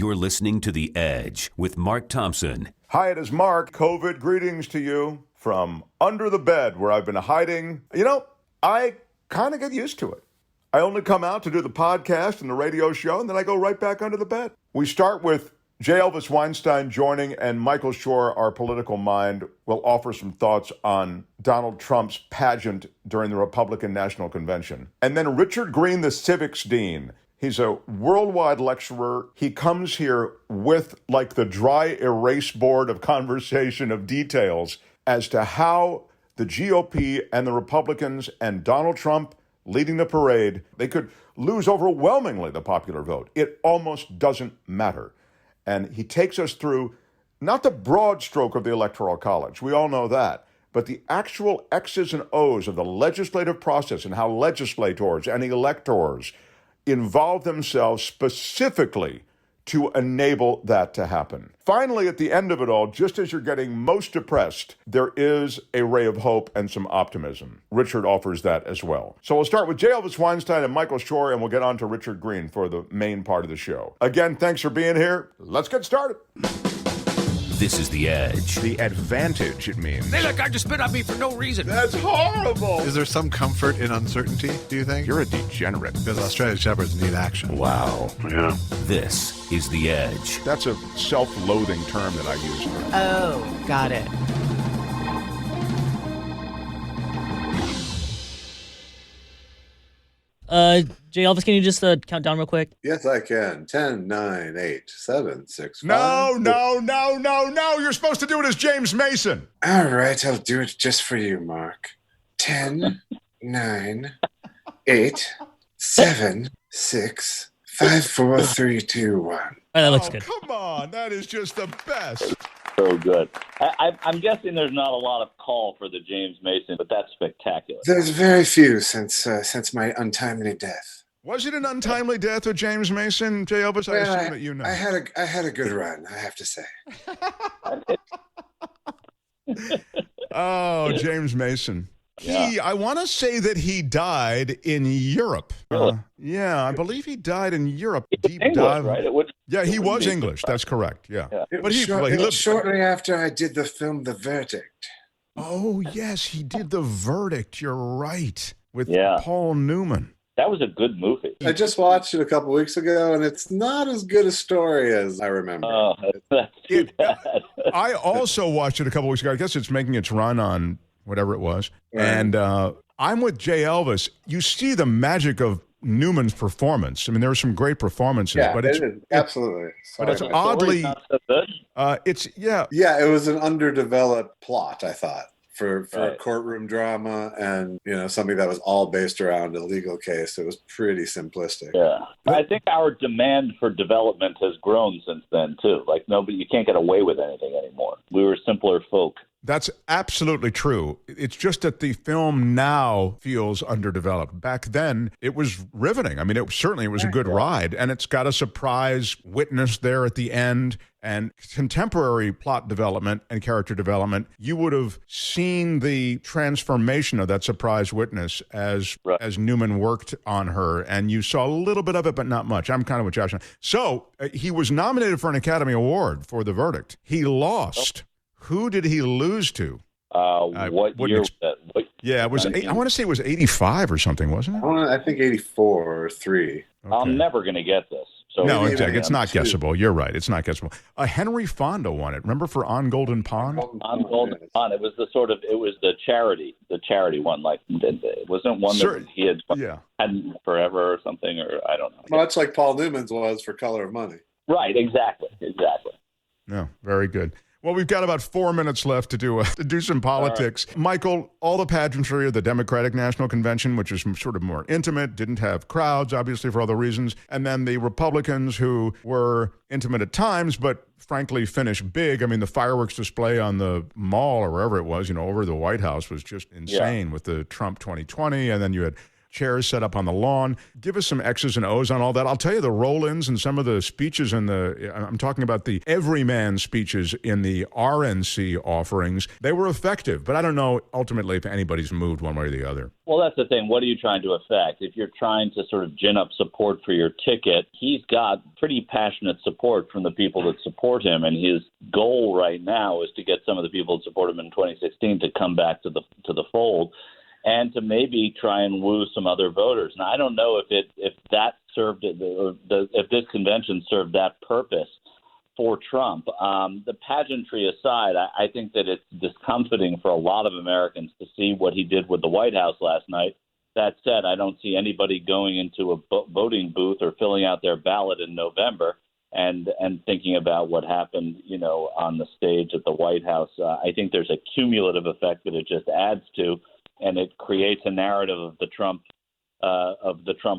You're listening to The Edge with Mark Thompson. Hi, it is Mark. COVID greetings to you from under the bed where I've been hiding. You know, I kind of get used to it. I only come out to do the podcast and the radio show, and then I go right back under the bed. We start with Elvis Weinstein joining, and Michael Shure, our political mind, will offer some thoughts on Donald Trump's pageant during the Republican National Convention. And then Richard Greene, the civics dean. He's a worldwide lecturer. He comes here with like the dry erase board of conversation of details as to how the GOP and the Republicans and Donald Trump leading the parade, they could lose overwhelmingly the popular vote. It almost doesn't matter. And he takes us through not the broad stroke of the Electoral College, we all know that, but the actual X's and O's of the legislative process and how legislators and electors involve themselves specifically to enable that to happen. Finally, at the end of it all, just as you're getting most depressed, there is a ray of hope and some optimism. Richard offers that as well. So we'll start with Elvis Weinstein and Michael Shure, and we'll get on to Richard Greene for the main part of the show. Again, thanks for being here. Let's get started. This is The Edge. The advantage, it means. Hey, look, I just spit on me for no reason. That's horrible. Is there some comfort in uncertainty, do you think? You're a degenerate. Because Australian Shepherds need action. Wow. Yeah. This is The Edge. That's a self-loathing term that I use. Oh, got it. J. Elvis, can you just count down real quick? Yes, I can. 10, 9, 8, 7, 6, 5. No. You're supposed to do it as James Mason. All right, I'll do it just for you, Mark. 10, 9, 8, 7, 6, 5, 4, 3, 2, 1. Oh, that looks good. Come on. That is just the best. So good. I'm guessing there's not a lot of call for the James Mason, but that's spectacular. There's very few since my untimely death. Was it an untimely death with James Mason, J. Elvis? I assume that you know. I had a good run, I have to say. Oh, James Mason. I want to say that he died in Europe. Really? Yeah, I believe he died in Europe. Deep English, dive. Right? He was English. That's correct. Yeah. But he lived shortly after I did the film The Verdict. Oh, yes, he did The Verdict. You're right. With Paul Newman. That was a good movie. I just watched it a couple weeks ago, and it's not as good a story as I remember. Oh, that's too bad. I also watched it a couple weeks ago. I guess it's making its run on whatever it was. Right. And I'm with J. Elvis. You see the magic of Newman's performance. I mean, there were some great performances, but it's absolutely. But it's oddly, it was an underdeveloped plot, I thought, for a courtroom drama, and something that was all based around a legal case. It was pretty simplistic. Yeah, I think our demand for development has grown since then too. Like you can't get away with anything anymore. We were simpler folk. That's absolutely true. It's just that the film now feels underdeveloped. Back then, it was riveting. I mean, it was a good ride, and it's got a surprise witness there at the end. And contemporary plot development and character development, you would have seen the transformation of that surprise witness as Newman worked on her, and you saw a little bit of it, but not much. I'm kind of with Josh. So he was nominated for an Academy Award for The Verdict. He lost. Who did he lose to? What year was that? It was. I want to say it was 85 or something, wasn't it? I think 84 or 3. Okay. I'm never going to get this. So no, exactly. It's not guessable. You're right. It's not guessable. Henry Fonda won it. Remember for On Golden Pond? On Golden Pond. It was the charity one. Like it wasn't one that he had forever or something, or I don't know. Much like Paul Newman's was for Color of Money. Right. Exactly. No, very good. Well, we've got about 4 minutes left to do some politics. Right. Michael, all the pageantry of the Democratic National Convention, which is sort of more intimate, didn't have crowds, obviously, for other reasons. And then the Republicans, who were intimate at times, but frankly finished big. I mean, the fireworks display on the mall or wherever it was, over the White House was just insane with the Trump 2020. And then you had chairs set up on the lawn. Give us some X's and O's on all that. I'll tell you the roll-ins and some of the speeches I'm talking about the everyman speeches in the RNC offerings. They were effective, but I don't know ultimately if anybody's moved one way or the other. Well, that's the thing. What are you trying to affect? If you're trying to sort of gin up support for your ticket, he's got pretty passionate support from the people that support him. And his goal right now is to get some of the people that support him in 2016 to come back to the fold and to maybe try and woo some other voters. And I don't know if that served if this convention served that purpose for Trump. The pageantry aside, I think that it's discomforting for a lot of Americans to see what he did with the White House last night. That said, I don't see anybody going into a voting booth or filling out their ballot in November and thinking about what happened, on the stage at the White House. I think there's a cumulative effect that it just adds to, and it creates a narrative of the Trump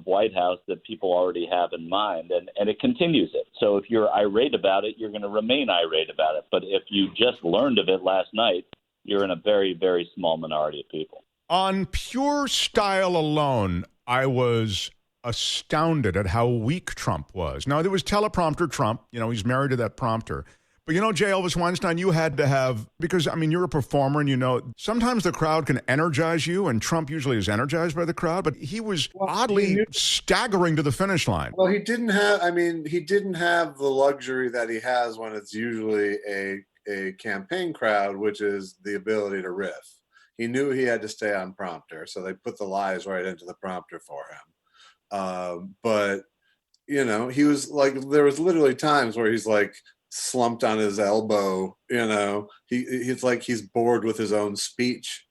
White House that people already have in mind, and it continues it. So if you're irate about it, you're going to remain irate about it. But if you just learned of it last night, you're in a very, very small minority of people. On pure style alone, I was astounded at how weak Trump was. Now, there was teleprompter Trump. He's married to that prompter. But J. Elvis Weinstein, you had to have, because, you're a performer and sometimes the crowd can energize you, and Trump usually is energized by the crowd, but he was oddly staggering to the finish line. Well, he didn't have the luxury that he has when it's usually a campaign crowd, which is the ability to riff. He knew he had to stay on prompter, so they put the lies right into the prompter for him. But, he was like, there was literally times where he's like, slumped on his elbow, he's like he's bored with his own speech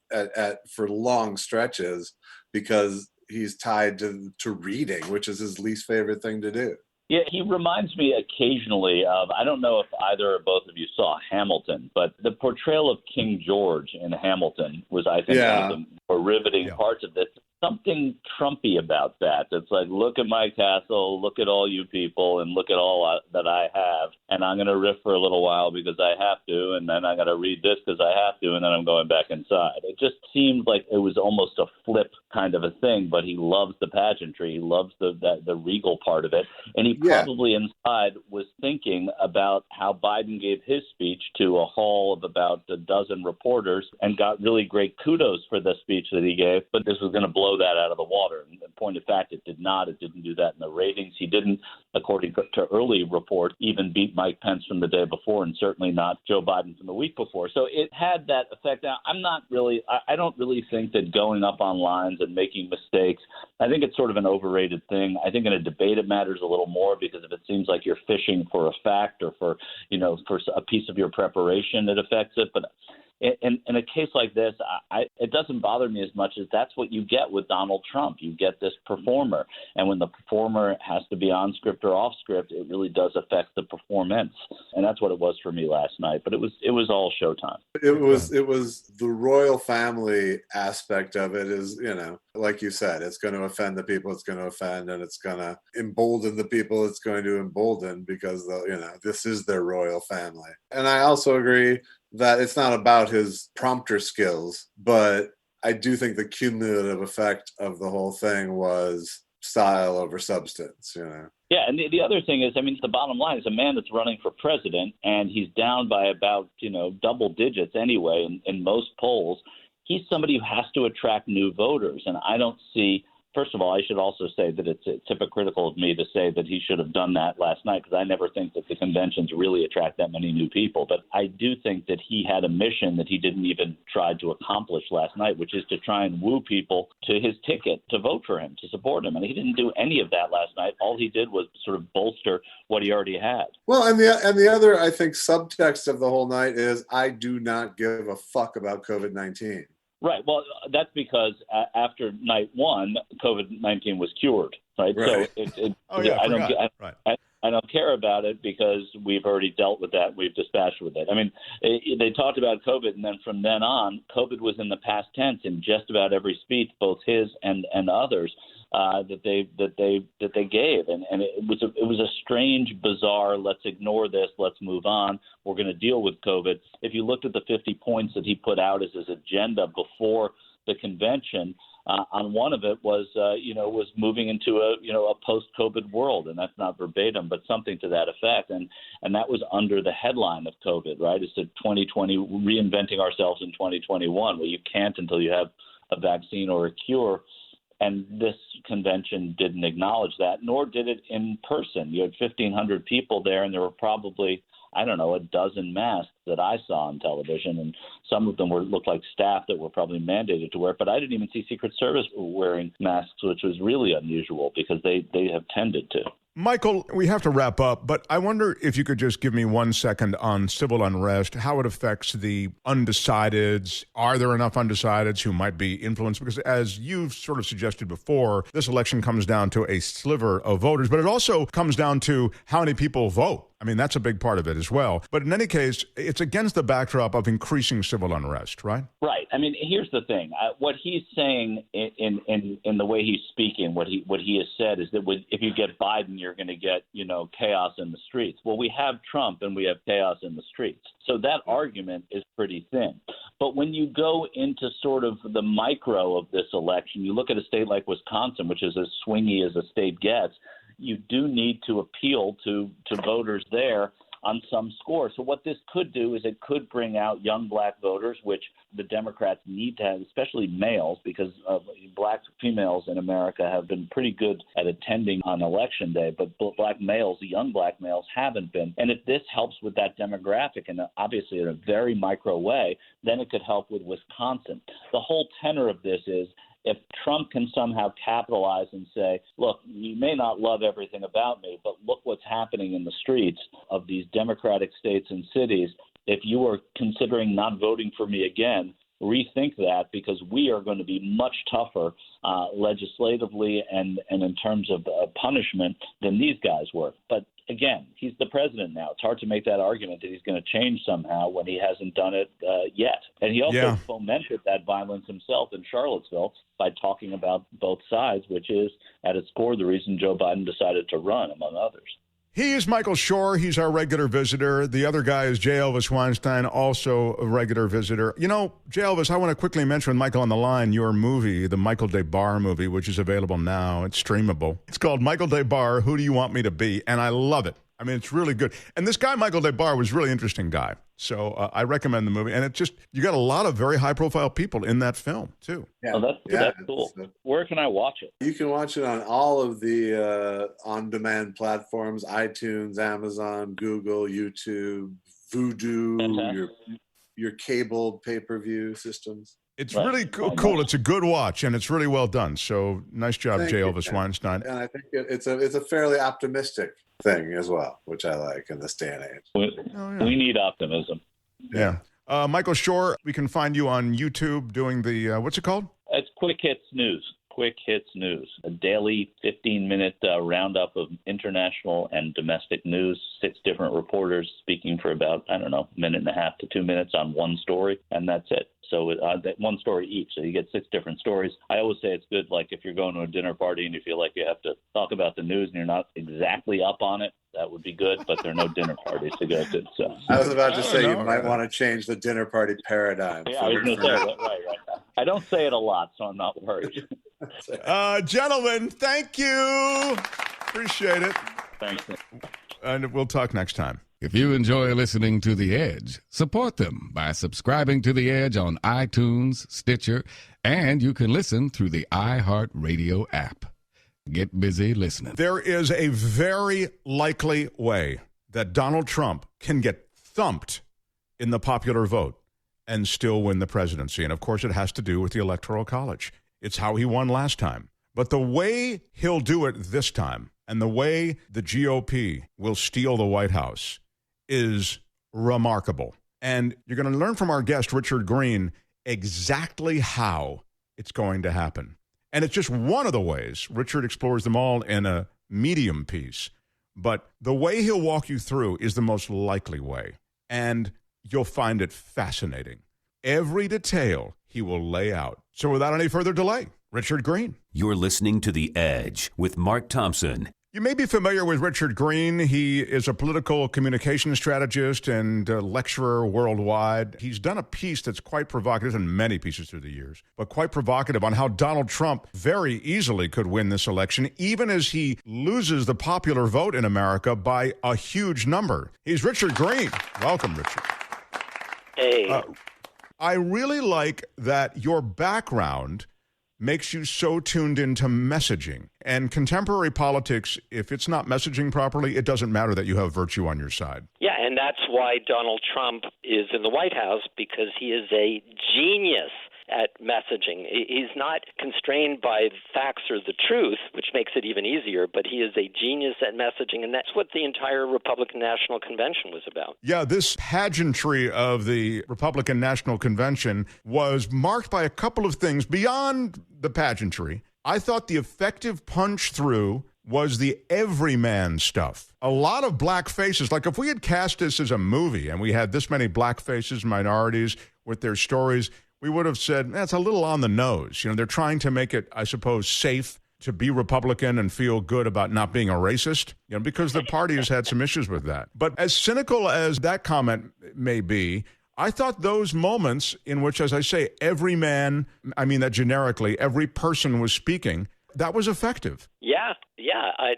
for long stretches because he's tied to reading, which is his least favorite thing to do. Yeah, he reminds me occasionally of, I don't know if either or both of you saw Hamilton, but the portrayal of King George in Hamilton was, I think, one of the more riveting parts of this. Something Trumpy about that. It's like, look at my castle, look at all you people, and look at all that I have. And I'm going to riff for a little while because I have to, and then I'm going to read this because I have to, and then I'm going back inside. It just seemed like it was almost a flip kind of a thing, but he loves the pageantry. He loves the regal part of it. And he probably inside was thinking about how Biden gave his speech to a hall of about a dozen reporters and got really great kudos for the speech that he gave, but this was going to blow that out of the water. And in point of fact, it did not. It didn't do that in the ratings. He didn't, according to early reports, even beat Mike Pence from the day before, and certainly not Joe Biden from the week before. So it had that effect. Now, I don't really think that going up on lines and making mistakes, I think it's sort of an overrated thing. I think in a debate it matters a little more, because if it seems like you're fishing for a fact or for a piece of your preparation, it affects it. But in a case like this, it doesn't bother me as much as that's what you get with Donald Trump. You get this performer, and when the performer has to be on script or off script, it really does affect the performance, and that's what it was for me last night. But it was all showtime. It was the royal family aspect of it is, like you said, it's going to offend the people it's going to offend, and it's going to embolden the people it's going to embolden, because this is their royal family. And I also agree that it's not about his prompter skills, but I do think the cumulative effect of the whole thing was style over substance, Yeah, and the other thing is, the bottom line is a man that's running for president, and he's down by about, double digits anyway in most polls. He's somebody who has to attract new voters, and I don't see. First of all, I should also say that it's hypocritical of me to say that he should have done that last night, because I never think that the conventions really attract that many new people. But I do think that he had a mission that he didn't even try to accomplish last night, which is to try and woo people to his ticket, to vote for him, to support him. And he didn't do any of that last night. All he did was sort of bolster what he already had. Well, and the other, I think, subtext of the whole night is, I do not give a fuck about COVID-19. Right. Well, that's because after night one, COVID-19 was cured. Right. Right. So I don't care about it, because we've already dealt with that. We've dispatched with it. They talked about COVID, and then from then on, COVID was in the past tense in just about every speech, both his and others that they gave, and it was a strange, bizarre. Let's ignore this. Let's move on. We're going to deal with COVID. If you looked at the 50 points that he put out as his agenda before the convention, on one of it was moving into a post-COVID world, and that's not verbatim, but something to that effect. And that was under the headline of COVID, right? It's 2020, reinventing ourselves in 2021. Well, you can't until you have a vaccine or a cure. And this convention didn't acknowledge that, nor did it in person. You had 1,500 people there, and there were probably, I don't know, a dozen masks that I saw on television, and some of them looked like staff that were probably mandated to wear it. But I didn't even see Secret Service wearing masks, which was really unusual because they have tended to. Michael, we have to wrap up, but I wonder if you could just give me 1 second on civil unrest, how it affects the undecideds. Are there enough undecideds who might be influenced? Because as you've sort of suggested before, this election comes down to a sliver of voters, but it also comes down to how many people vote. I mean, that's a big part of it as well. But in any case, it's against the backdrop of increasing civil unrest, right? Right. I mean, here's the thing. What he's saying in the way he's speaking, what he has said is that if you get Biden, you're going to get, chaos in the streets. Well, we have Trump and we have chaos in the streets. So that argument is pretty thin. But when you go into sort of the micro of this election, you look at a state like Wisconsin, which is as swingy as a state gets, you do need to appeal to voters there on some score. So what this could do is it could bring out young black voters, which the Democrats need to have, especially males, because black females in America have been pretty good at attending on Election Day, but black males, young black males, haven't been. And if this helps with that demographic, and obviously in a very micro way, then it could help with Wisconsin. The whole tenor of this is, if Trump can somehow capitalize and say, look, you may not love everything about me, but look what's happening in the streets of these Democratic states and cities. If you are considering not voting for me again, rethink that, because we are going to be much tougher legislatively and in terms of punishment than these guys were. But again, he's the president now. It's hard to make that argument that he's going to change somehow when he hasn't done it yet. And he also fomented that violence himself in Charlottesville by talking about both sides, which is at its core the reason Joe Biden decided to run, among others. He is Michael Shure. He's our regular visitor. The other guy is J. Elvis Weinstein, also a regular visitor. J. Elvis, I want to quickly mention with Michael on the line, your movie, the Michael Day Barr movie, which is available now. It's streamable. It's called Michael Day Barr, Who Do You Want Me to Be? And I love it. I mean, it's really good. And this guy, Michael Day Barr, was a really interesting guy. So I recommend the movie. And it just, you got a lot of very high-profile people in that film, too. Yeah, that's cool. Where can I watch it? You can watch it on all of the on-demand platforms, iTunes, Amazon, Google, YouTube, Vudu, your cable pay-per-view systems. It's really cool. It's a good watch, and it's really well done. So nice job, J. Elvis Weinstein. And I think it's a fairly optimistic thing as well, which I like in this day and age. We need optimism. Yeah. Michael Shure, we can find you on YouTube doing the, what's it called? It's Quick Hits News. Quick Hits News, a daily 15-minute roundup of international and domestic news, 6 different reporters speaking for about, a minute and a half to 2 minutes on one story, and that's it. So one story each. So you get 6 different stories. I always say it's good, like if you're going to a dinner party and you feel like you have to talk about the news and you're not exactly up on it, that would be good, but there are no dinner parties to go to. So I was about to say you might want to change the dinner party paradigm. Yeah, I was going to say that. Right. I don't say it a lot, so I'm not worried. Gentlemen, thank you. Appreciate it. Thanks. And we'll talk next time. If you enjoy listening to The Edge, support them by subscribing to The Edge on iTunes, Stitcher, and you can listen through the iHeartRadio app. Get busy listening. There is a very likely way that Donald Trump can get thumped in the popular vote and still win the presidency. And, of course, it has to do with the Electoral College. It's how he won last time. But the way he'll do it this time and the way the GOP will steal the White House is remarkable. And you're going to learn from our guest, Richard Greene, exactly how it's going to happen. And it's just one of the ways. Richard explores them all in a medium piece. But the way he'll walk you through is the most likely way. And you'll find it fascinating. Every detail he will lay out. So without any further delay, Richard Greene. You're listening to The Edge with Mark Thompson. You may be familiar with Richard Greene. He is a political communication strategist and lecturer worldwide. He's done a piece that's quite provocative, and many pieces through the years, but quite provocative on how Donald Trump very easily could win this election, even as he loses the popular vote in America by a huge number. He's Richard Greene. Welcome, Richard. Hey. I really like that your background makes you so tuned into messaging. And contemporary politics, if it's not messaging properly, it doesn't matter that you have virtue on your side. Yeah, and that's why Donald Trump is in the White House, because he is a genius at messaging. He's not constrained by facts or the truth, which makes it even easier, but he is a genius at messaging, and that's what the entire Republican National Convention was about. Yeah, this pageantry of the Republican National Convention was marked by a couple of things beyond the pageantry. I thought the effective punch through was the everyman stuff. A lot of black faces, like if we had cast this as a movie and we had this many black faces, minorities with their stories, we would have said, that's a little on the nose. You know, they're trying to make it, I suppose, safe to be Republican and feel good about not being a racist, you know, because the party has had some issues with that. But as cynical as that comment may be, I thought those moments in which, as I say, every man, I mean that generically, every person was speaking, that was effective. Yeah.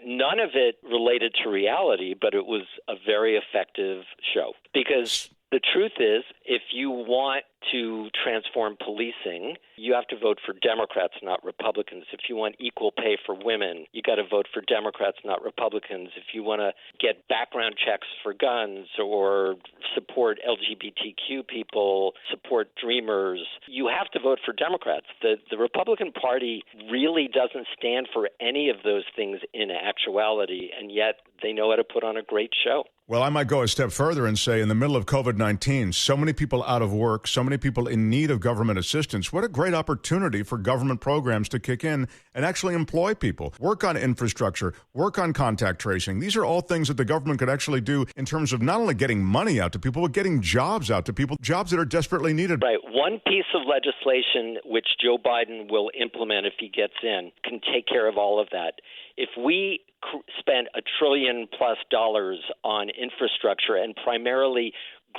None of it related to reality, but it was a very effective show. Because the truth is, if you want to transform policing, you have to vote for Democrats, not Republicans. If you want equal pay for women, you got to vote for Democrats, not Republicans. If you want to get background checks for guns or support LGBTQ people, support dreamers, you have to vote for Democrats. The Republican Party really doesn't stand for any of those things in actuality, and yet they know how to put on a great show. Well, I might go a step further and say in the middle of COVID-19, so many people out of work, so many people in need of government assistance. What a great opportunity for government programs to kick in and actually employ people, work on infrastructure, work on contact tracing. These are all things that the government could actually do in terms of not only getting money out to people, but getting jobs out to people, jobs that are desperately needed. Right. One piece of legislation which Joe Biden will implement if he gets in can take care of all of that. If we spend $1 trillion+ on infrastructure and primarily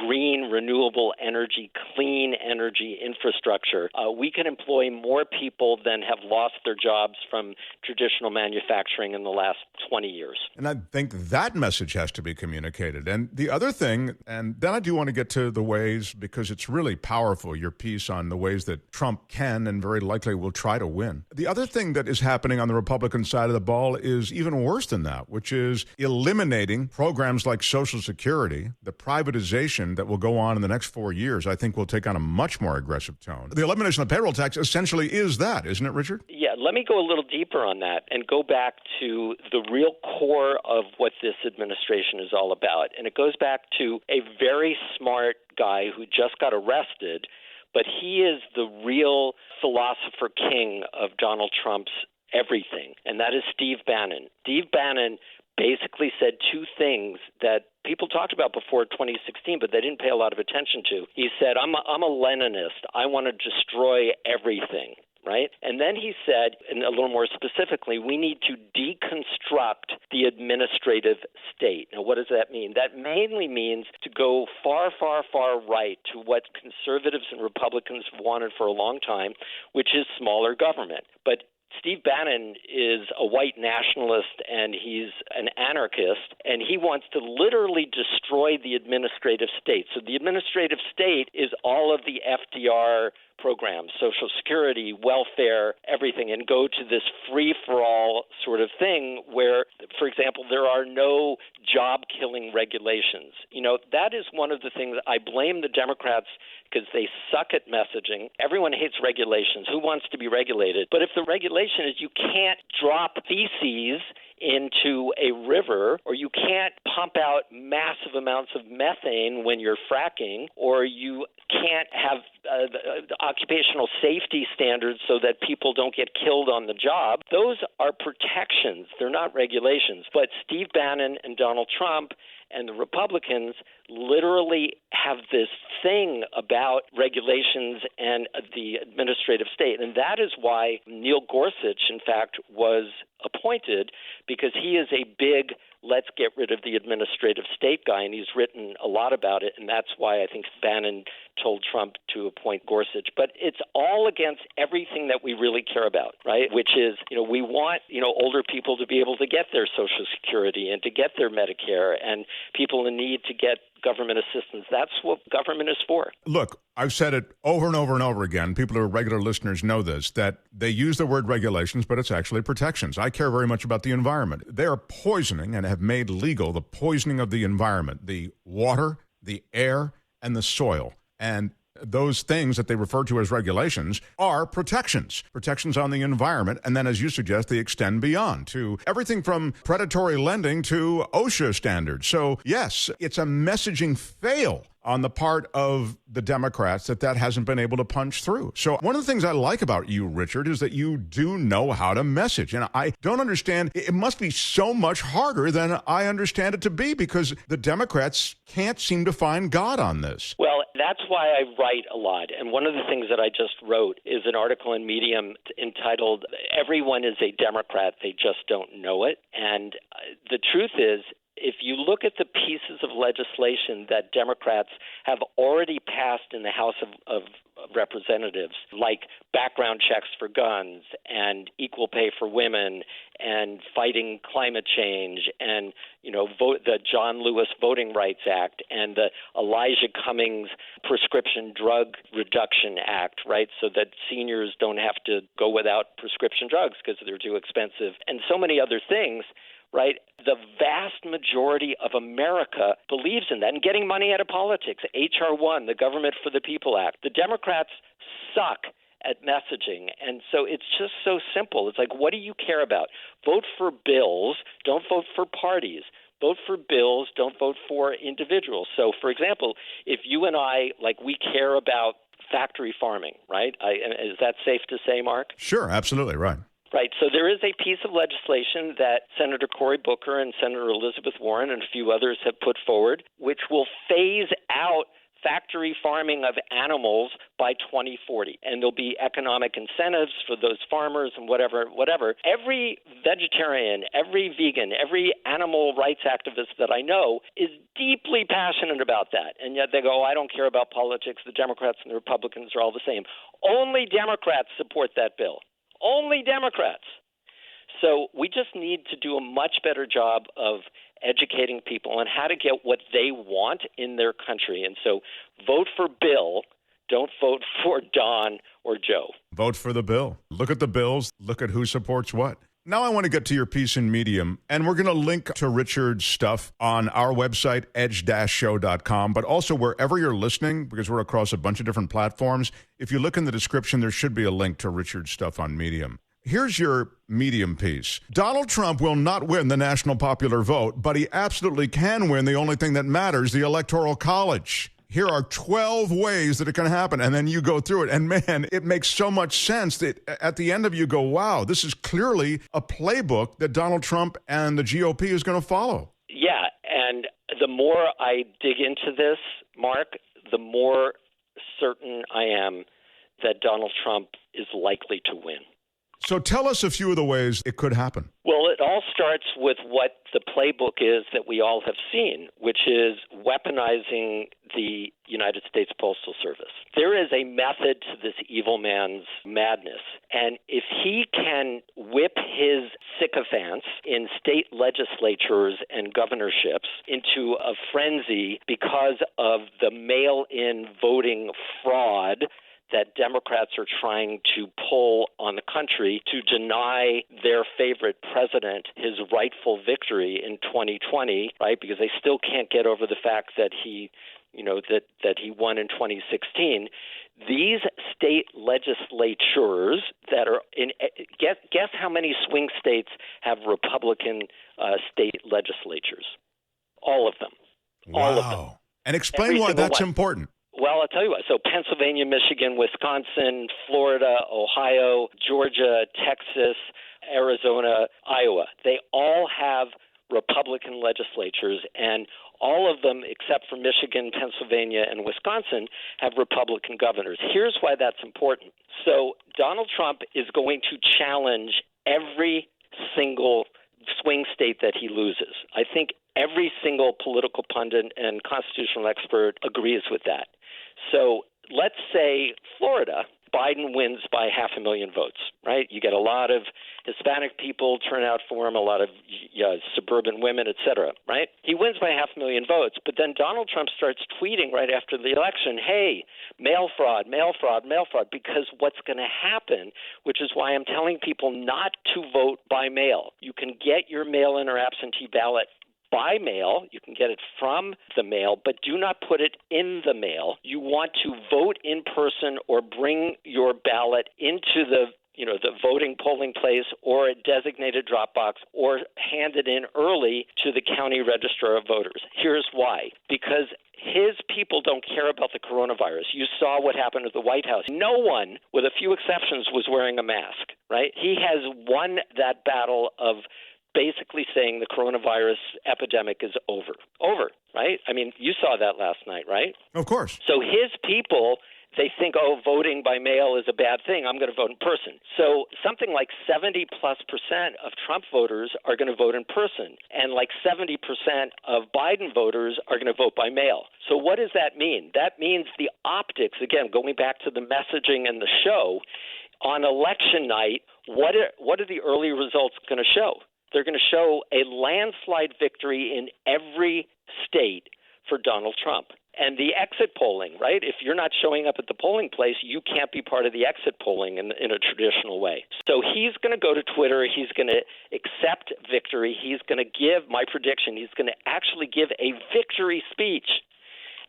green, renewable energy, clean energy infrastructure, we can employ more people than have lost their jobs from traditional manufacturing in the last 20 years. And I think that message has to be communicated. And the other thing, and then I do want to get to the ways, because it's really powerful, your piece on the ways that Trump can and very likely will try to win. The other thing that is happening on the Republican side of the ball is even worse than that, which is eliminating programs like Social Security, the privatization that will go on in the next 4 years, I think will take on a much more aggressive tone. The elimination of the payroll tax essentially is that, isn't it, Richard? Yeah, let me go a little deeper on that and go back to the real core of what this administration is all about. And it goes back to a very smart guy who just got arrested, but he is the real philosopher king of Donald Trump's everything, and that is Steve Bannon. Steve Bannon basically said two things that people talked about before 2016, but they didn't pay a lot of attention to. He said, I'm a Leninist. I want to destroy everything, right? And then he said, and a little more specifically, we need to deconstruct the administrative state. Now, what does that mean? That mainly means to go far, far, far right to what conservatives and Republicans have wanted for a long time, which is smaller government. But Steve Bannon is a white nationalist, and he's an anarchist, and he wants to literally destroy the administrative state. So the administrative state is all of the FDR programs, Social Security, welfare, everything, and go to this free-for-all sort of thing where, for example, there are no job-killing regulations. You know, that is one of the things I blame the Democrats because they suck at messaging. Everyone hates regulations. Who wants to be regulated? But if the regulation is you can't drop feces into a river, or you can't pump out massive amounts of methane when you're fracking, or you can't have the occupational safety standards so that people don't get killed on the job. Those are protections. They're not regulations. But Steve Bannon and Donald Trump And the Republicans literally have this thing about regulations and the administrative state. And that is why Neil Gorsuch, in fact, was appointed, because he is a big let's get rid of the administrative state guy, and he's written a lot about it, and that's why I think Bannon told Trump to appoint Gorsuch. But it's all against everything that we really care about, right? Which is, we want, older people to be able to get their Social Security and to get their Medicare, and people in need to get government assistance. That's what government is for. Look, I've said it over and over and over again. People who are regular listeners know this, that they use the word regulations, but it's actually protections. I care very much about the environment. They are poisoning and have made legal the poisoning of the environment, the water, the air, and the soil. And those things that they refer to as regulations are protections on the environment. And then, as you suggest, they extend beyond to everything from predatory lending to OSHA standards. So, yes, it's a messaging fail on the part of the Democrats that hasn't been able to punch through. So one of the things I like about you, Richard, is that you do know how to message. And I don't understand. It must be so much harder than I understand it to be, because the Democrats can't seem to find God on this. Well, that's why I write a lot. And one of the things that I just wrote is an article in Medium entitled, "Everyone is a Democrat, They Just Don't Know It." And the truth is, if you look at the pieces of legislation that Democrats have already passed in the House of Representatives, like background checks for guns and equal pay for women and fighting climate change and, the John Lewis Voting Rights Act and the Elijah Cummings Prescription Drug Reduction Act, right, so that seniors don't have to go without prescription drugs because they're too expensive, and so many other things, right? The vast majority of America believes in that and getting money out of politics. H.R. 1, the Government for the People Act. The Democrats suck at messaging. And so it's just so simple. It's like, what do you care about? Vote for bills. Don't vote for parties. Vote for bills. Don't vote for individuals. So, for example, if you and I, we care about factory farming, right? Is that safe to say, Mark? Sure, absolutely, right. Right. So there is a piece of legislation that Senator Cory Booker and Senator Elizabeth Warren and a few others have put forward, which will phase out factory farming of animals by 2040. And there'll be economic incentives for those farmers and whatever. Every vegetarian, every vegan, every animal rights activist that I know is deeply passionate about that. And yet they go, I don't care about politics. The Democrats and the Republicans are all the same. Only Democrats support that bill. Only Democrats. So we just need to do a much better job of educating people on how to get what they want in their country. And so vote for Bill. Don't vote for Don or Joe. Vote for the bill. Look at the bills. Look at who supports what. Now I want to get to your piece in Medium, and we're going to link to Richard's stuff on our website, edge-show.com, but also wherever you're listening, because we're across a bunch of different platforms. If you look in the description, there should be a link to Richard's stuff on Medium. Here's your Medium piece. Donald Trump will not win the national popular vote, but he absolutely can win the only thing that matters, the Electoral College. Here are 12 ways that it can happen, and then you go through it. And man, it makes so much sense that at the end of you go, wow, this is clearly a playbook that Donald Trump and the GOP is going to follow. Yeah, and the more I dig into this, Mark, the more certain I am that Donald Trump is likely to win. So tell us a few of the ways it could happen. Well, it all starts with what the playbook is that we all have seen, which is weaponizing the United States Postal Service. There is a method to this evil man's madness. And if he can whip his sycophants in state legislatures and governorships into a frenzy because of the mail-in voting fraud that Democrats are trying to pull on the country to deny their favorite president his rightful victory in 2020, right? Because they still can't get over the fact that he won in 2016. These state legislatures that are in guess how many swing states have Republican state legislatures? All of them. Wow. All of them. And explain why that's important. Well, I'll tell you what. So Pennsylvania, Michigan, Wisconsin, Florida, Ohio, Georgia, Texas, Arizona, Iowa, they all have Republican legislatures, and all of them, except for Michigan, Pennsylvania, and Wisconsin, have Republican governors. Here's why that's important. So Donald Trump is going to challenge every single swing state that he loses. I think every single political pundit and constitutional expert agrees with that. So let's say Florida, Biden wins by 500,000 votes, right? You get a lot of Hispanic people turn out for him, a lot of suburban women, et cetera, right? He wins by 500,000 votes, but then Donald Trump starts tweeting right after the election, hey, mail fraud, mail fraud, mail fraud, because what's going to happen, which is why I'm telling people not to vote by mail. You can get your mail-in or absentee ballot by mail. You can get it from the mail, but do not put it in the mail. You want to vote in person or bring your ballot into the voting polling place or a designated drop box or hand it in early to the county registrar of voters. Here's why. Because his people don't care about the coronavirus. You saw what happened at the White House. No one, with a few exceptions, was wearing a mask, right? He has won that battle of basically saying the coronavirus epidemic is over, right? I mean, you saw that last night, right? Of course. So his people, they think, voting by mail is a bad thing. I'm going to vote in person. So something like 70+% of Trump voters are going to vote in person, and like 70% of Biden voters are going to vote by mail. So what does that mean? That means the optics, again, going back to the messaging and the show, on election night, what are the early results going to show? They're going to show a landslide victory in every state for Donald Trump. And the exit polling, right? If you're not showing up at the polling place, you can't be part of the exit polling in a traditional way. So he's going to go to Twitter. He's going to accept victory. He's going to give, my prediction, he's going to actually give a victory speech.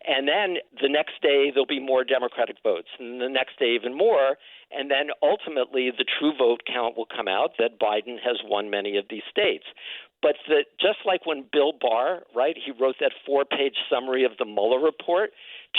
And then the next day, there'll be more Democratic votes, and the next day even more. And then ultimately, the true vote count will come out that Biden has won many of these states. But just like when Bill Barr, right, he wrote that 4-page summary of the Mueller report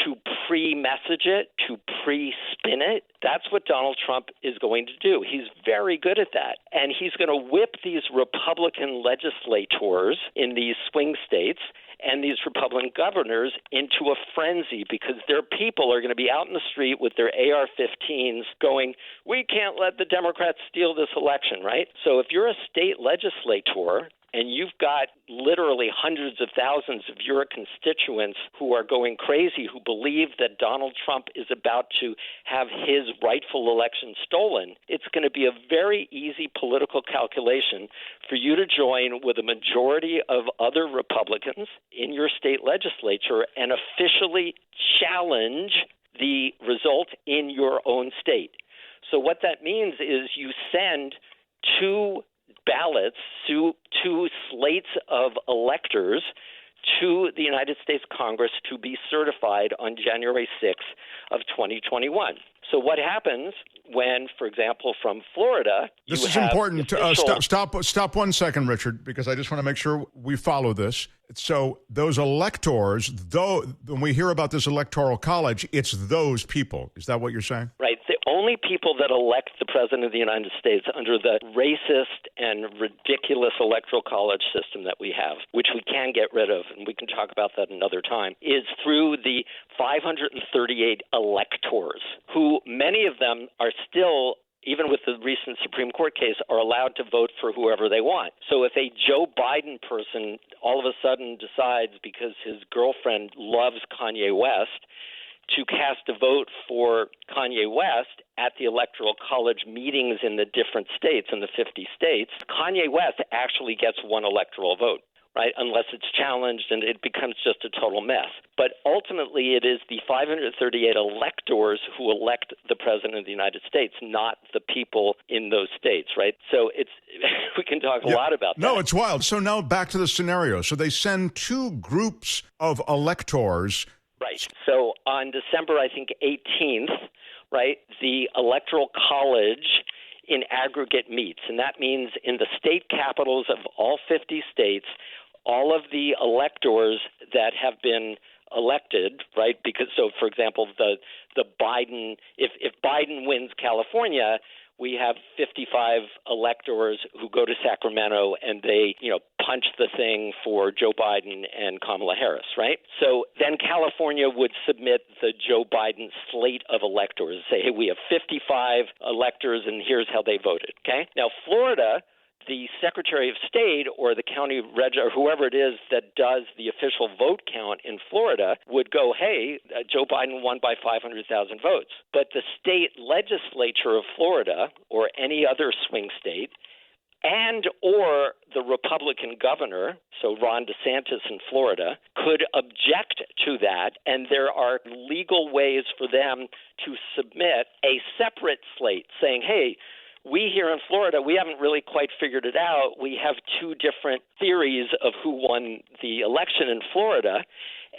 to pre-message it, to pre-spin it, that's what Donald Trump is going to do. He's very good at that. And he's going to whip these Republican legislators in these swing states and these Republican governors into a frenzy because their people are going to be out in the street with their AR-15s going, we can't let the Democrats steal this election, right? So if you're a state legislator and you've got literally hundreds of thousands of your constituents who are going crazy, who believe that Donald Trump is about to have his rightful election stolen, it's going to be a very easy political calculation for you to join with a majority of other Republicans in your state legislature and officially challenge the result in your own state. So what that means is you send two ballots, two slates of electors to the United States Congress to be certified on January 6th of 2021. So what happens when, for example, from Florida, this is important. Stop 1 second, Richard, because I just want to make sure we follow this. So those electors, though, when we hear about this electoral college, it's those people. Is that what you're saying? Right. The only people that elect the president of the United States under the racist and ridiculous electoral college system that we have, which we can get rid of, and we can talk about that another time, is through the 538 electors, who many of them are still, even with the recent Supreme Court case, are allowed to vote for whoever they want. So if a Joe Biden person all of a sudden decides, because his girlfriend loves Kanye West, to cast a vote for Kanye West at the Electoral College meetings in the different states, in the 50 states, Kanye West actually gets one electoral vote, right, unless it's challenged and it becomes just a total mess. But ultimately, it is the 538 electors who elect the president of the United States, not the people in those states, right? So it's we can talk a lot about that. No, it's wild. So now back to the scenario. So they send two groups of electors. Right. So on December, I think, 18th, right, the Electoral College in aggregate meets. And that means in the state capitals of all 50 states, all of the electors that have been elected, right, because, so for example, the Biden, if Biden wins California, we have 55 electors who go to Sacramento and they, punch the thing for Joe Biden and Kamala Harris, right? So then California would submit the Joe Biden slate of electors, say, hey, we have 55 electors and here's how they voted, okay? Now, Florida, the Secretary of State or the county or whoever it is that does the official vote count in Florida would go, hey, Joe Biden won by 500,000 votes. But the state legislature of Florida or any other swing state and or the Republican governor, so Ron DeSantis in Florida, could object to that, and there are legal ways for them to submit a separate slate saying, hey, we here in Florida, we haven't really quite figured it out. We have two different theories of who won the election in Florida,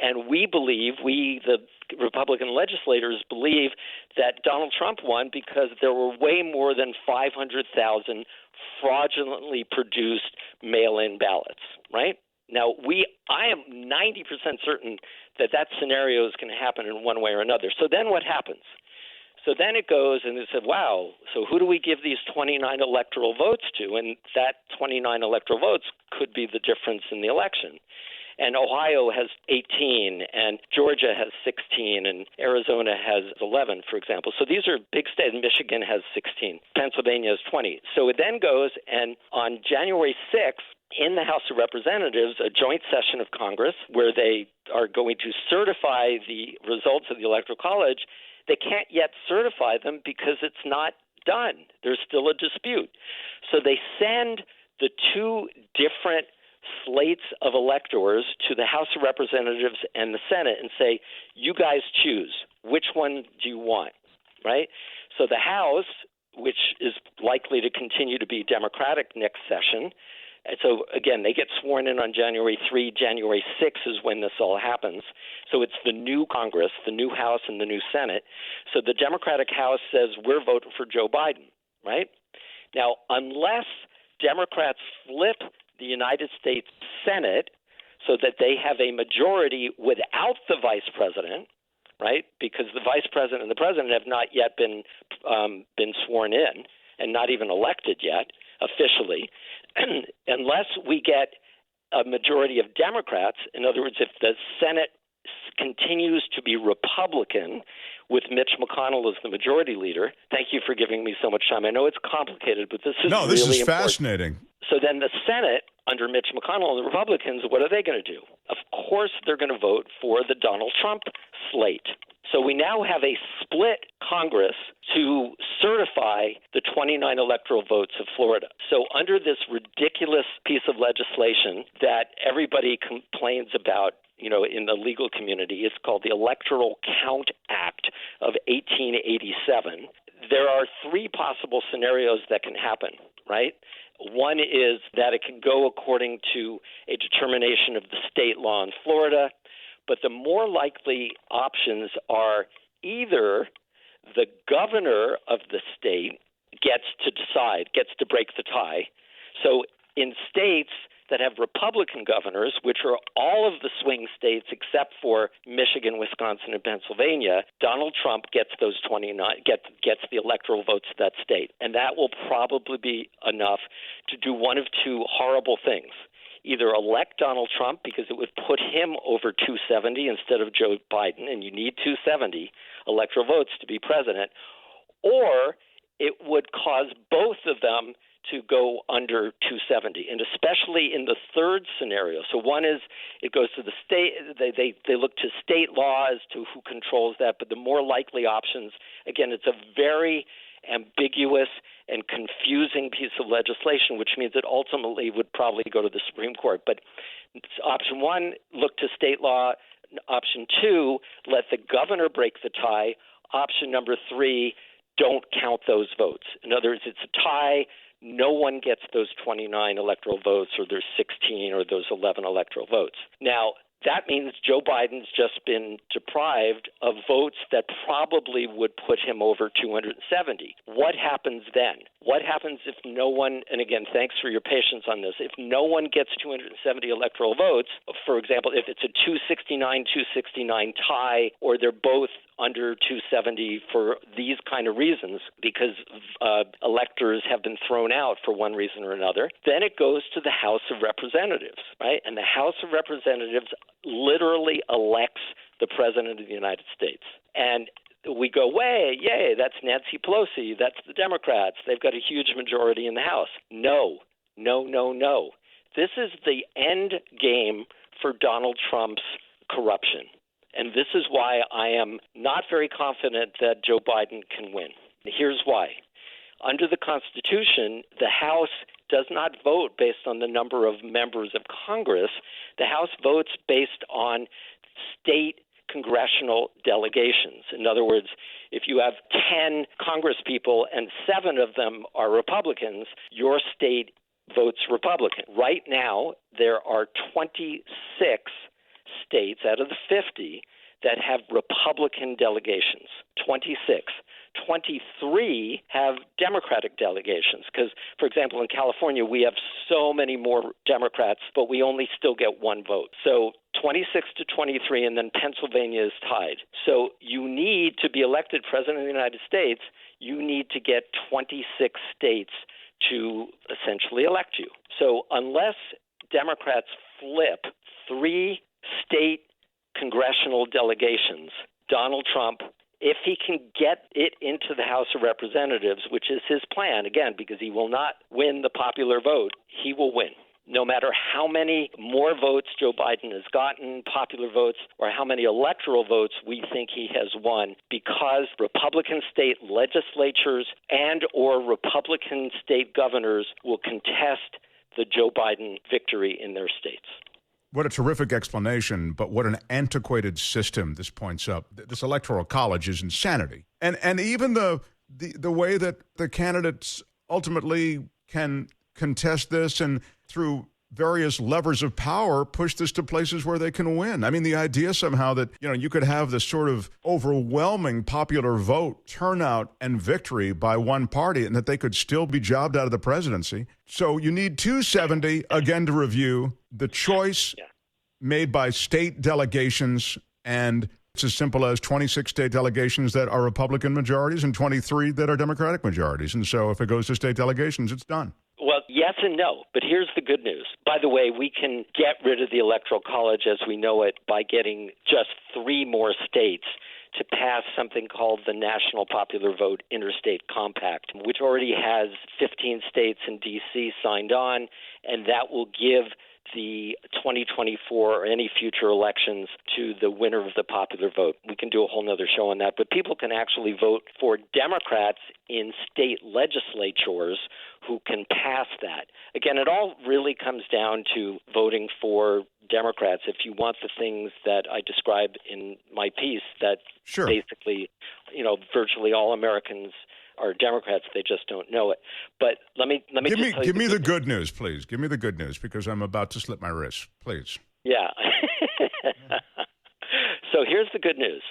and we believe, the Republican legislators believe that Donald Trump won because there were way more than 500,000 fraudulently produced mail-in ballots, right? Now, I am 90% certain that scenario is going to happen in one way or another. So then what happens? So then it goes and it said, wow, so who do we give these 29 electoral votes to? And that 29 electoral votes could be the difference in the election. And Ohio has 18, and Georgia has 16, and Arizona has 11, for example. So these are big states. Michigan has 16. Pennsylvania has 20. So it then goes, and on January 6th, in the House of Representatives, a joint session of Congress where they are going to certify the results of the Electoral College. They can't yet certify them because it's not done. There's still a dispute. So they send the two different slates of electors to the House of Representatives and the Senate and say, you guys choose. Which one do you want, right? So the House, which is likely to continue to be Democratic next session, and so, again, they get sworn in on January 3. January 6 is when this all happens. So it's the new Congress, the new House, and the new Senate. So the Democratic House says, we're voting for Joe Biden, right? Now, unless Democrats flip the United States Senate so that they have a majority without the vice president, right, because the vice president and the president have not yet been sworn in and not even elected yet officially, unless we get a majority of Democrats, in other words, if the Senate continues to be Republican with Mitch McConnell as the majority leader. Thank you for giving me so much time. I know it's complicated, but this is No, this really is important. fascinating. So then the Senate, under Mitch McConnell and the Republicans, what are they going to do? Of course they're going to vote for the Donald Trump slate. So we now have a split Congress to certify the 29 electoral votes of Florida. So under this ridiculous piece of legislation that everybody complains about, in the legal community, it's called the Electoral Count Act of 1887. There are three possible scenarios that can happen, right? One is that it can go according to a determination of the state law in Florida, but the more likely options are either the governor of the state gets to decide, gets to break the tie. So in states that have Republican governors, which are all of the swing states except for Michigan, Wisconsin, and Pennsylvania, Donald Trump gets those 29, gets the electoral votes of that state. And that will probably be enough to do one of two horrible things. Either elect Donald Trump because it would put him over 270 instead of Joe Biden, and you need 270 electoral votes to be president, or it would cause both of them to go under 270, and especially in the third scenario. So one is it goes to the state, they look to state law as to who controls that, but the more likely options, again, it's a very ambiguous and confusing piece of legislation, which means it ultimately would probably go to the Supreme Court. But option one, look to state law. Option two, let the governor break the tie. Option number three, don't count those votes. In other words, it's a tie. No one gets those 29 electoral votes, or there's 16, or those 11 electoral votes. Now, that means Joe Biden's just been deprived of votes that probably would put him over 270. What happens then? what happens if no one, and again, thanks for your patience on this, if no one gets 270 electoral votes, for example, if it's a 269-269 tie, or they're both under 270 for these kind of reasons, because electors have been thrown out for one reason or another, then it goes to the House of Representatives, right? And the House of Representatives literally elects the President of the United States. And we go, yay, that's Nancy Pelosi, that's the Democrats, they've got a huge majority in the House. No. This is the end game for Donald Trump's corruption. And this is why I am not very confident that Joe Biden can win. Here's why. Under the Constitution, the House does not vote based on the number of members of Congress. The House votes based on state congressional delegations. In other words, if you have 10 congresspeople and 7 of them are Republicans, your state votes Republican. Right now, there are 26 states out of the 50 that have Republican delegations. 26. 23 have Democratic delegations because, for example, in California, we have so many more Democrats, but we only still get one vote. So 26 to 23, and then Pennsylvania is tied. So you need to be elected President of the United States, you need to get 26 states to essentially elect you. So unless Democrats flip 3 state congressional delegations, Donald Trump, if he can get it into the House of Representatives, which is his plan, again, because he will not win the popular vote, he will win. No matter how many more votes Joe Biden has gotten, popular votes, or how many electoral votes we think he has won, because Republican state legislatures and or Republican state governors will contest the Joe Biden victory in their states. What a terrific explanation, but what an antiquated system this points up. This electoral college is insanity. And even the way that the candidates ultimately can contest this and through various levers of power push this to places where they can win. I mean, the idea somehow that, you could have this sort of overwhelming popular vote turnout and victory by one party and that they could still be jobbed out of the presidency. So you need 270, again, to review the choice made by state delegations, and it's as simple as 26 state delegations that are Republican majorities and 23 that are Democratic majorities. And so if it goes to state delegations, it's done. Well, yes and no, but here's the good news. By the way, we can get rid of the Electoral College as we know it by getting just 3 more states to pass something called the National Popular Vote Interstate Compact, which already has 15 states and D.C. signed on, and that will give the 2024 or any future elections to the winner of the popular vote. We can do a whole nother show on that, but people can actually vote for Democrats in state legislatures who can pass that. Again, it all really comes down to voting for Democrats if you want the things that I describe in my piece that basically, virtually all Americans are Democrats, they just don't know it. But let me give me the good news, please. Give me the good news because I'm about to slip my wrist. Please. Yeah. So here's the good news.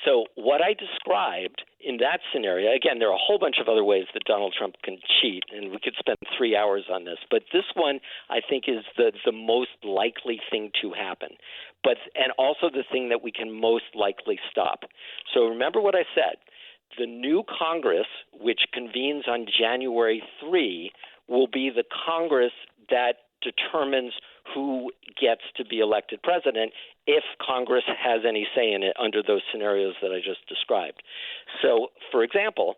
So what I described in that scenario, again, there are a whole bunch of other ways that Donald Trump can cheat, and we could spend 3 hours on this. But this one, I think, is the most likely thing to happen. And also the thing that we can most likely stop. So remember what I said. The new Congress, which convenes on January 3, will be the Congress that determines who gets to be elected president if Congress has any say in it under those scenarios that I just described. So, for example,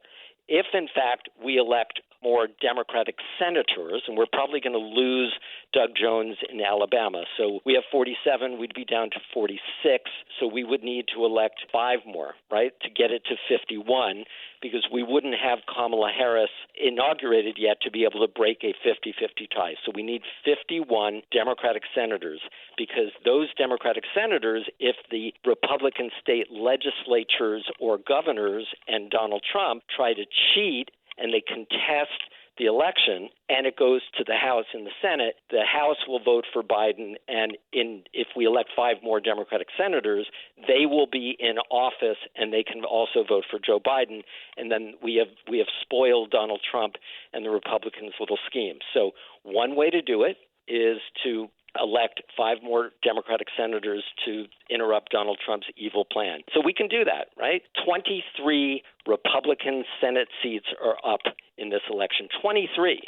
if in fact we elect more Democratic senators, and we're probably going to lose Doug Jones in Alabama. So we have 47, we'd be down to 46, so we would need to elect 5 more, right, to get it to 51, because we wouldn't have Kamala Harris inaugurated yet to be able to break a 50-50 tie. So we need 51 Democratic senators, because those Democratic senators, if the Republican state legislatures or governors and Donald Trump try to cheat and they contest the election and it goes to the House and the Senate, the House will vote for Biden, and if we elect 5 more Democratic senators, they will be in office and they can also vote for Joe Biden. And then we have spoiled Donald Trump and the Republicans' little scheme. So one way to do it is to elect 5 more Democratic senators to interrupt Donald Trump's evil plan. So we can do that, right? 23 Republican Senate seats are up in this election. 23.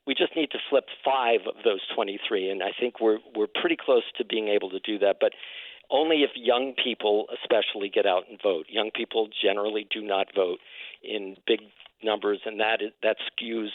We just need to flip 5 of those 23, and I think we're pretty close to being able to do that. But only if young people especially get out and vote. Young people generally do not vote in big numbers, and that skews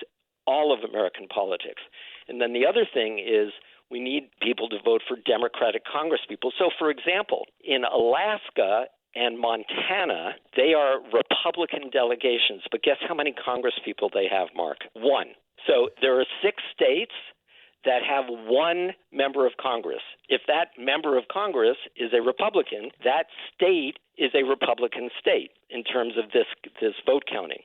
all of American politics. And then the other thing is we need people to vote for Democratic congresspeople. So, for example, in Alaska and Montana, they are Republican delegations. But guess how many congresspeople they have, Mark? 1. So there are 6 states that have 1 member of Congress. If that member of Congress is a Republican, that state is a Republican state in terms of this vote counting.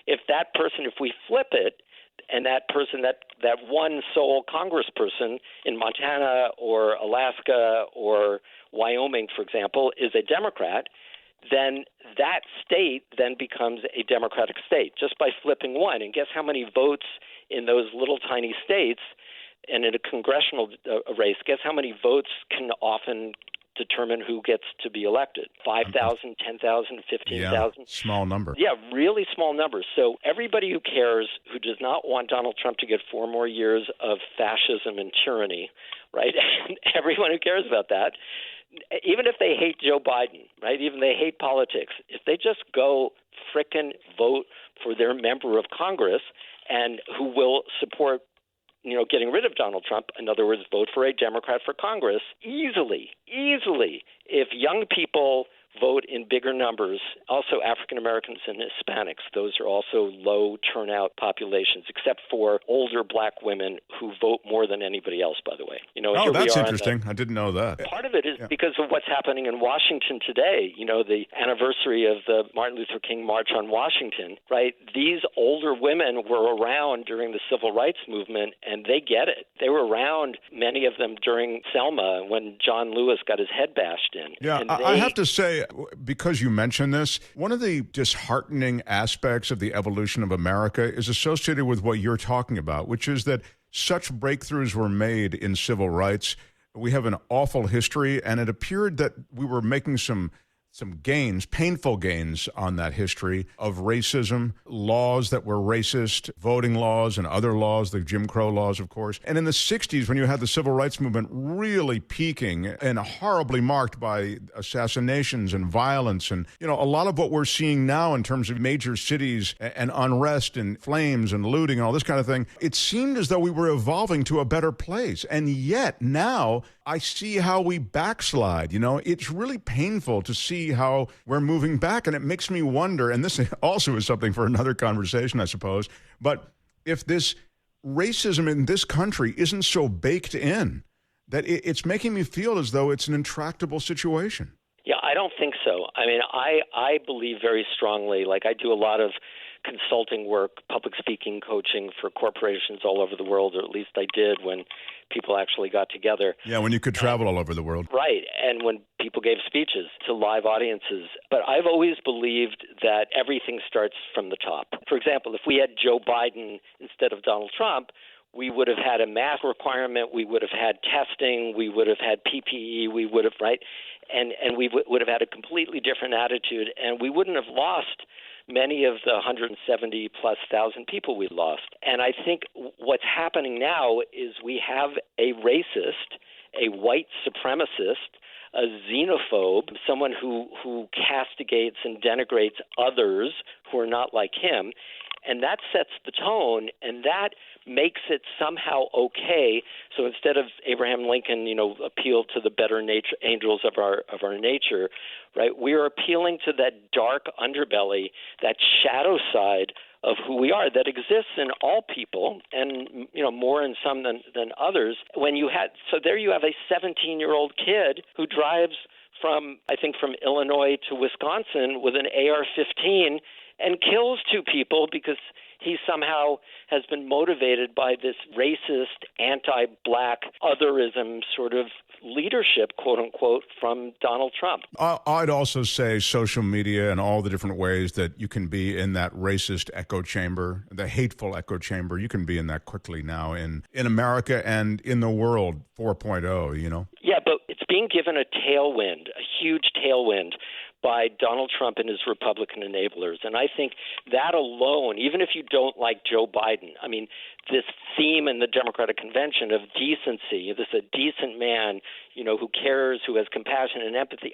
If that person, if we flip it, and that person, that one sole congressperson in Montana or Alaska or Wyoming, for example, is a Democrat, then that state then becomes a Democratic state just by flipping 1. And guess how many votes in those little tiny states and in a congressional race, guess how many votes can often determine who gets to be elected? 5,000, 10,000, 15,000. Yeah, small number. Yeah, really small numbers. So everybody who cares, who does not want Donald Trump to get 4 more years of fascism and tyranny, right? Everyone who cares about that, even if they hate Joe Biden, right? Even they hate politics, if they just go frickin' vote for their member of Congress and who will support getting rid of Donald Trump, in other words, vote for a Democrat for Congress, easily, if young people vote in bigger numbers, also African Americans and Hispanics, those are also low turnout populations, except for older black women who vote more than anybody else, by the way. Oh, that's interesting. I didn't know that. Part of it is because of what's happening in Washington today, the anniversary of the Martin Luther King March on Washington, right? These older women were around during the Civil Rights Movement, and they get it. They were around, many of them, during Selma when John Lewis got his head bashed in. Yeah, I have to say, because you mentioned this, one of the disheartening aspects of the evolution of America is associated with what you're talking about, which is that such breakthroughs were made in civil rights. We have an awful history, and it appeared that we were making some gains, painful gains on that history of racism, laws that were racist, voting laws and other laws, the Jim Crow laws, of course. And in the 60s, when you had the civil rights movement really peaking and horribly marked by assassinations and violence and, a lot of what we're seeing now in terms of major cities and unrest and flames and looting and all this kind of thing, it seemed as though we were evolving to a better place. And yet now I see how we backslide. It's really painful to see how we're moving back, and it makes me wonder, and this also is something for another conversation, I suppose, but if this racism in this country isn't so baked in that it's making me feel as though it's an intractable situation. Yeah, I don't think so. I mean, I believe very strongly, like I do a lot of consulting work, public speaking, coaching for corporations all over the world, or at least I did when people actually got together. Yeah, when you could travel all over the world. Right, and when people gave speeches to live audiences. But I've always believed that everything starts from the top. For example, if we had Joe Biden instead of Donald Trump, we would have had a mask requirement, we would have had testing, we would have had PPE, we would have, right? And we would have had a completely different attitude, and we wouldn't have lost many of the 170-plus thousand people we lost. And I think what's happening now is we have a racist, a white supremacist, a xenophobe, someone who castigates and denigrates others who are not like him. And that sets the tone, and that makes it somehow okay. So instead of Abraham Lincoln, appeal to the better nature angels of our nature, right? We are appealing to that dark underbelly, that shadow side of who we are that exists in all people, and more in some than others. So there you have a 17-year-old kid who drives from Illinois to Wisconsin with an AR-15 and kills two people because he somehow has been motivated by this racist, anti-black, otherism sort of leadership, quote unquote, from Donald Trump. I'd also say social media and all the different ways that you can be in that racist echo chamber, the hateful echo chamber. You can be in that quickly now in America and in the world 4.0, you know? Yeah, but it's being given a tailwind, a huge tailwind by Donald Trump and his Republican enablers. And I think that alone, even if you don't like Joe Biden, I mean, this theme in the Democratic Convention of decency, this a decent man, you know, who cares, who has compassion and empathy.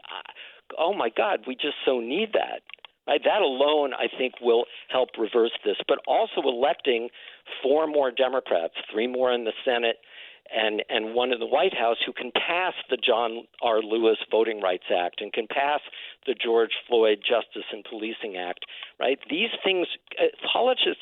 Oh, my God, we just so need that. Right? That alone, I think, will help reverse this. But also electing 4 more Democrats, 3 more in the Senate, and one in the White House who can pass the John R. Lewis Voting Rights Act and can pass the George Floyd Justice and Policing Act, right? These things, politics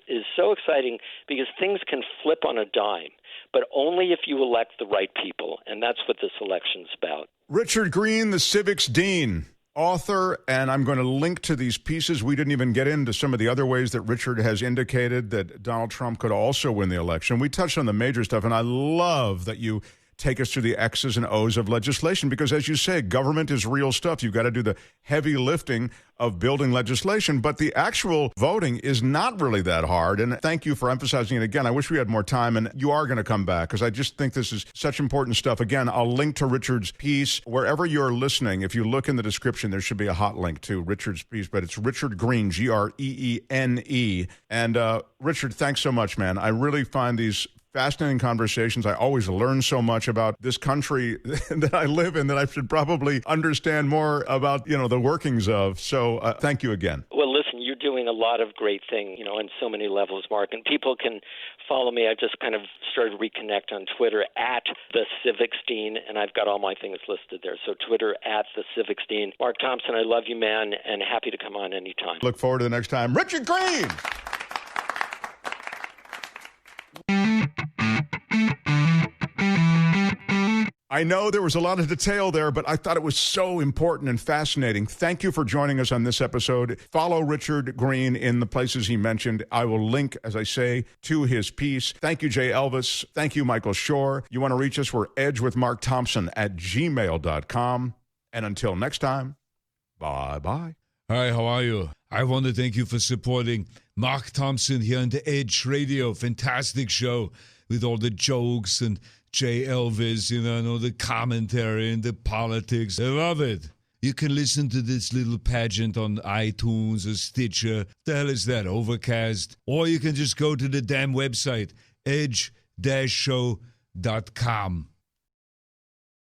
is so exciting because things can flip on a dime, but only if you elect the right people, and that's what this election's about. Richard Greene, the Civics Dean, author, and I'm going to link to these pieces. We didn't even get into some of the other ways that Richard has indicated that Donald Trump could also win the election. We touched on the major stuff, and I love that you take us through the X's and O's of legislation because, as you say, government is real stuff. You've got to do the heavy lifting of building legislation, but the actual voting is not really that hard. And thank you for emphasizing it again. I wish we had more time, and you are going to come back because I just think this is such important stuff. Again, I'll link to Richard's piece wherever you're listening. If you look in the description, there should be a hot link to Richard's piece, but it's Richard Greene, Greene. And Richard, thanks so much, man. I really find these fascinating conversations. I always learn so much about this country that I live in that I should probably understand more about, you know, the workings of. So thank you again. Well, listen, you're doing a lot of great things, you know, on so many levels, Mark. And people can follow me. I just kind of started to reconnect on Twitter at the Civics Dean, and I've got all my things listed there. So Twitter at the Civics Dean. Mark Thompson, I love you, man, and happy to come on anytime. Look forward to the next time. Richard Greene! I know there was a lot of detail there, but I thought it was so important and fascinating. Thank you for joining us on this episode. Follow Richard Greene in the places he mentioned. I will link, as I say, to his piece. Thank you, Jay Elvis. Thank you, Michael Shure. You want to reach us? We're edgewithmarkthompson@gmail.com. And until next time, bye-bye. Hi, how are you? I want to thank you for supporting Mark Thompson here on the Edge Radio. Fantastic show with all the jokes and Jay Elvis, you know, and all the commentary and the politics. I love it. You can listen to this little pageant on iTunes or Stitcher. The hell is that, Overcast? Or you can just go to the damn website, edge-show.com.